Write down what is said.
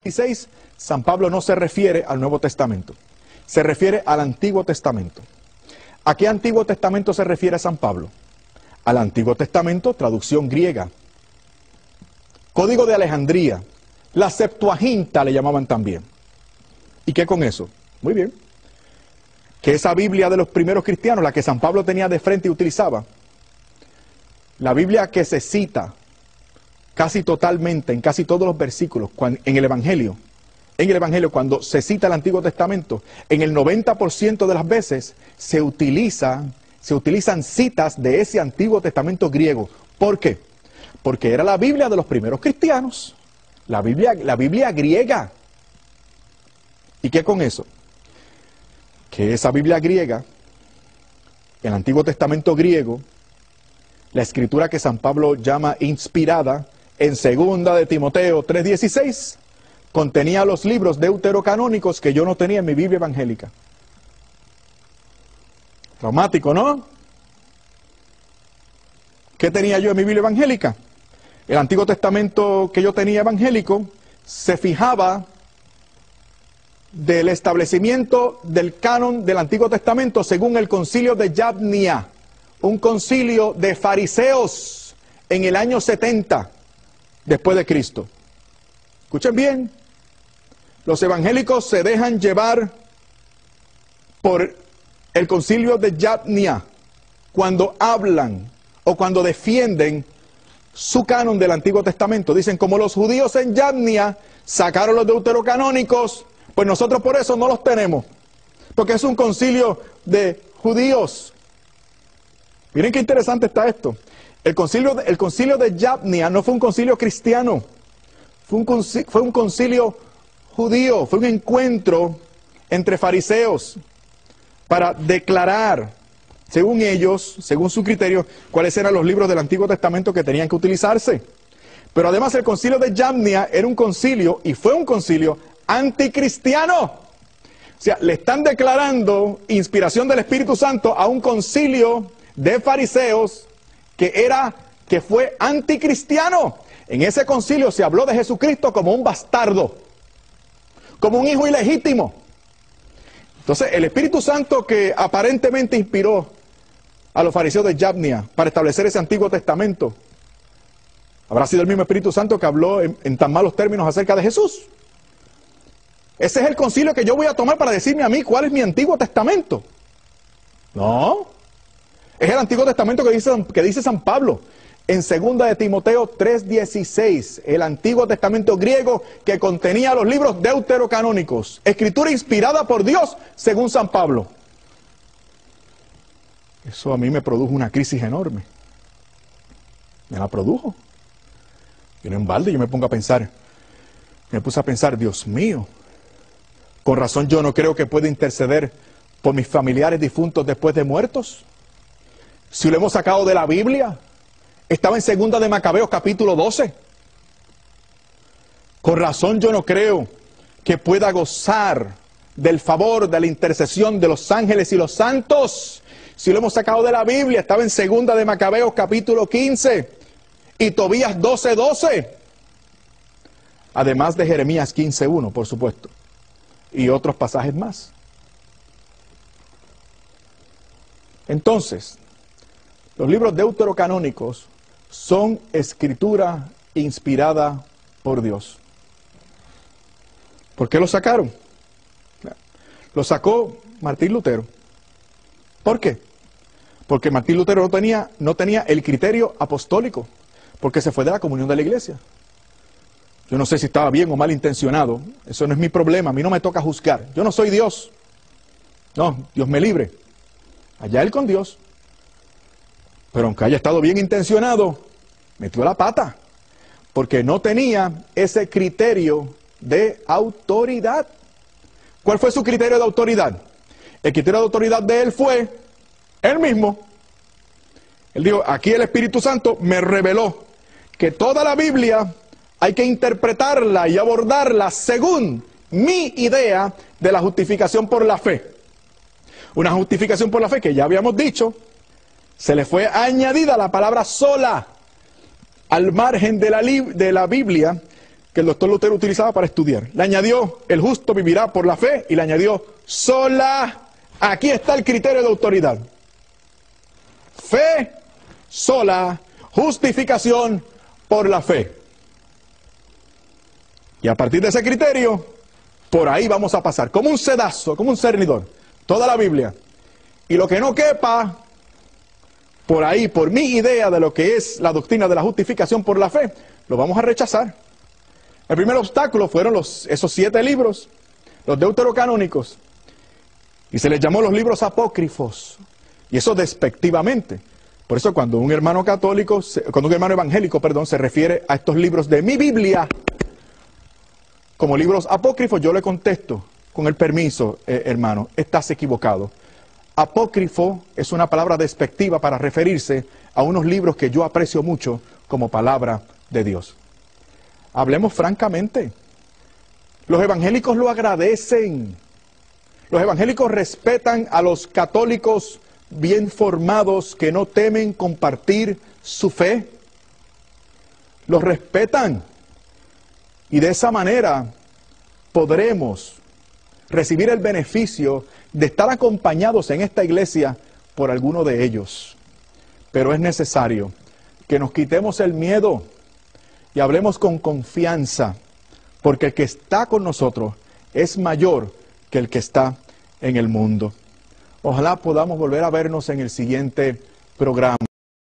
16, San Pablo no se refiere al Nuevo Testamento, se refiere al Antiguo Testamento. ¿A qué Antiguo Testamento se refiere San Pablo? Al Antiguo Testamento, traducción griega. Código de Alejandría, la Septuaginta le llamaban también. ¿Y qué con eso? Muy bien. Que esa Biblia de los primeros cristianos, la que San Pablo tenía de frente y utilizaba, la Biblia que se cita casi totalmente, en casi todos los versículos, en el Evangelio, cuando se cita el Antiguo Testamento, en el 90% de las veces se utilizan citas de ese Antiguo Testamento griego. ¿Por qué? Porque era la Biblia de los primeros cristianos, la Biblia griega. ¿Y qué con eso? Que esa Biblia griega, el Antiguo Testamento griego, la escritura que San Pablo llama inspirada, en 2 de Timoteo 3:16, contenía los libros deuterocanónicos que yo no tenía en mi Biblia evangélica. Traumático, ¿no? ¿Qué tenía yo en mi Biblia evangélica? El Antiguo Testamento que yo tenía evangélico se fijaba del establecimiento del canon del Antiguo Testamento según el concilio de Yabnia, un concilio de fariseos en el año 70 después de Cristo. Escuchen bien, los evangélicos se dejan llevar por el concilio de Yabnia cuando hablan o cuando defienden su canon del Antiguo Testamento. Dicen, como los judíos en Yabnia sacaron los deuterocanónicos, pues nosotros por eso no los tenemos, porque es un concilio de judíos. Miren qué interesante está esto. El concilio de Yabnia no fue un concilio cristiano, fue un concilio judío, fue un encuentro entre fariseos para declarar, según ellos, según su criterio, cuáles eran los libros del Antiguo Testamento que tenían que utilizarse. Pero además el concilio de Yabnia era un concilio, y fue un concilio anticristiano. O sea, le están declarando inspiración del Espíritu Santo a un concilio de fariseos que fue anticristiano. En ese concilio se habló de Jesucristo como un bastardo, como un hijo ilegítimo. Entonces, el Espíritu Santo que aparentemente inspiró a los fariseos de Yabnia para establecer ese Antiguo Testamento, ¿habrá sido el mismo Espíritu Santo que habló en tan malos términos acerca de Jesús? Ese es el concilio que yo voy a tomar para decirme a mí cuál es mi Antiguo Testamento. No. Es el Antiguo Testamento que dice San Pablo en 2 de Timoteo 3:16, el Antiguo Testamento griego que contenía los libros deuterocanónicos, escritura inspirada por Dios, según San Pablo. Eso a mí me produjo una crisis enorme. Me la produjo. Y no en balde, yo me puse a pensar, Dios mío, con razón yo no creo que pueda interceder por mis familiares difuntos después de muertos. Si lo hemos sacado de la Biblia, estaba en 2 de Macabeos capítulo 12. Con razón yo no creo que pueda gozar del favor de la intercesión de los ángeles y los santos. Si lo hemos sacado de la Biblia, estaba en 2 de Macabeos capítulo 15 y Tobías 12:12. Además de Jeremías 15:1, por supuesto, y otros pasajes más. Entonces, los libros deuterocanónicos son escritura inspirada por Dios. ¿Por qué los sacaron? Lo sacó Martín Lutero. ¿Por qué? Porque Martín Lutero no tenía el criterio apostólico, porque se fue de la comunión de la iglesia. Yo no sé si estaba bien o mal intencionado, eso no es mi problema, a mí no me toca juzgar. Yo no soy Dios. No, Dios me libre. Allá él con Dios. Pero aunque haya estado bien intencionado, metió la pata, porque no tenía ese criterio de autoridad. ¿Cuál fue su criterio de autoridad? El criterio de autoridad de él fue él mismo. Él dijo, aquí el Espíritu Santo me reveló que toda la Biblia hay que interpretarla y abordarla según mi idea de la justificación por la fe. Una justificación por la fe que ya habíamos dicho, se le fue añadida la palabra sola al margen de la Biblia, que el doctor Lutero utilizaba para estudiar. Le añadió, el justo vivirá por la fe, y le añadió, sola. Aquí está el criterio de autoridad. Fe, sola, justificación por la fe. Y a partir de ese criterio, por ahí vamos a pasar, como un sedazo, como un cernidor, toda la Biblia. Y lo que no quepa, por ahí, por mi idea de lo que es la doctrina de la justificación por la fe, lo vamos a rechazar. El primer obstáculo fueron esos 7 libros, los deuterocanónicos, y se les llamó los libros apócrifos, y eso despectivamente. Por eso cuando un hermano católico, cuando un hermano evangélico, perdón, se refiere a estos libros de mi Biblia como libros apócrifos, yo le contesto, con el permiso, hermano, estás equivocado. Apócrifo es una palabra despectiva para referirse a unos libros que yo aprecio mucho como palabra de Dios. Hablemos francamente. Los evangélicos lo agradecen. Los evangélicos respetan a los católicos bien formados que no temen compartir su fe. Los respetan. Y de esa manera podremos recibir el beneficio de estar acompañados en esta iglesia por alguno de ellos. Pero es necesario que nos quitemos el miedo y hablemos con confianza, porque el que está con nosotros es mayor que el que está en el mundo. Ojalá podamos volver a vernos en el siguiente programa.